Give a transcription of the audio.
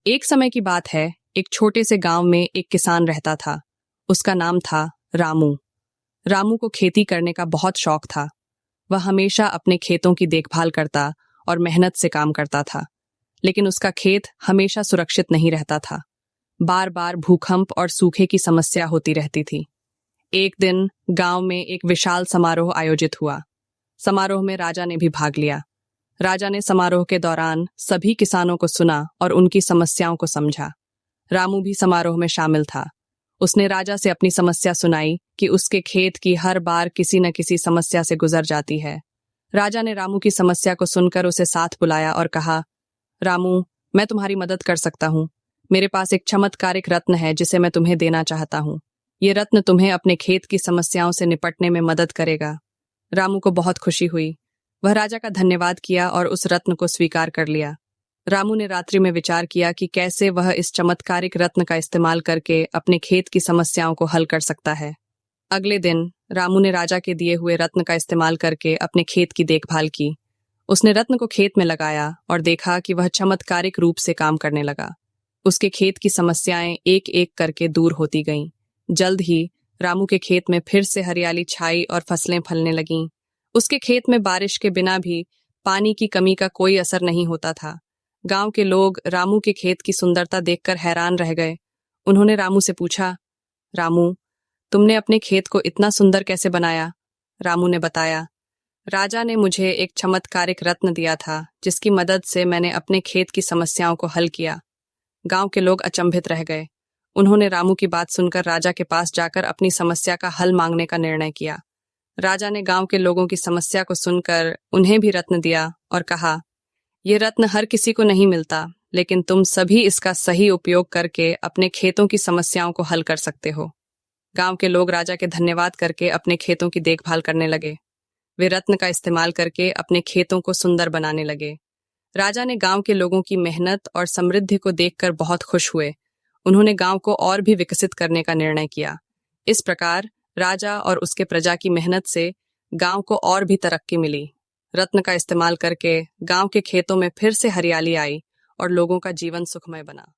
एक समय की बात है, एक छोटे से गांव में एक किसान रहता था। उसका नाम था रामू। रामू को खेती करने का बहुत शौक था। वह हमेशा अपने खेतों की देखभाल करता और मेहनत से काम करता था, लेकिन उसका खेत हमेशा सुरक्षित नहीं रहता था। बार बार भूकंप और सूखे की समस्या होती रहती थी। एक दिन गांव में एक विशाल समारोह आयोजित हुआ। समारोह में राजा ने भी भाग लिया। राजा ने समारोह के दौरान सभी किसानों को सुना और उनकी समस्याओं को समझा। रामू भी समारोह में शामिल था। उसने राजा से अपनी समस्या सुनाई कि उसके खेत की हर बार किसी न किसी समस्या से गुजर जाती है। राजा ने रामू की समस्या को सुनकर उसे साथ बुलाया और कहा, रामू, मैं तुम्हारी मदद कर सकता हूँ। मेरे पास एक चमत्कारिक रत्न है जिसे मैं तुम्हें देना चाहता हूँ। ये रत्न तुम्हें अपने खेत की समस्याओं से निपटने में मदद करेगा। रामू को बहुत खुशी हुई। वह राजा का धन्यवाद किया और उस रत्न को स्वीकार कर लिया। रामू ने रात्रि में विचार किया कि कैसे वह इस चमत्कारिक रत्न का इस्तेमाल करके अपने खेत की समस्याओं को हल कर सकता है। अगले दिन रामू ने राजा के दिए हुए रत्न का इस्तेमाल करके अपने खेत की देखभाल की। उसने रत्न को खेत में लगाया और देखा कि वह चमत्कारिक रूप से काम करने लगा। उसके खेत की समस्याएं एक एक करके दूर होती गईं। जल्द ही रामू के खेत में फिर से हरियाली छाई और फसलें फलने लगीं। उसके खेत में बारिश के बिना भी पानी की कमी का कोई असर नहीं होता था। गांव के लोग रामू के खेत की सुंदरता देखकर हैरान रह गए। उन्होंने रामू से पूछा, रामू, तुमने अपने खेत को इतना सुंदर कैसे बनाया? रामू ने बताया, राजा ने मुझे एक चमत्कारिक रत्न दिया था जिसकी मदद से मैंने अपने खेत की समस्याओं को हल किया। गांव के लोग अचंभित रह गए। उन्होंने रामू की बात सुनकर राजा के पास जाकर अपनी समस्या का हल मांगने का निर्णय किया। राजा ने गांव के लोगों की समस्या को सुनकर उन्हें भी रत्न दिया और कहा, ये रत्न हर किसी को नहीं मिलता, लेकिन तुम सभी इसका सही उपयोग करके अपने खेतों की समस्याओं को हल कर सकते हो। गांव के लोग राजा के धन्यवाद करके अपने खेतों की देखभाल करने लगे। वे रत्न का इस्तेमाल करके अपने खेतों को सुंदर बनाने लगे। राजा ने गांव के लोगों की मेहनत और समृद्धि को देखकर बहुत खुश हुए। उन्होंने गांव को और भी विकसित करने का निर्णय किया। इस प्रकार राजा और उसके प्रजा की मेहनत से गांव को और भी तरक्की मिली। रत्न का इस्तेमाल करके गांव के खेतों में फिर से हरियाली आई और लोगों का जीवन सुखमय बना।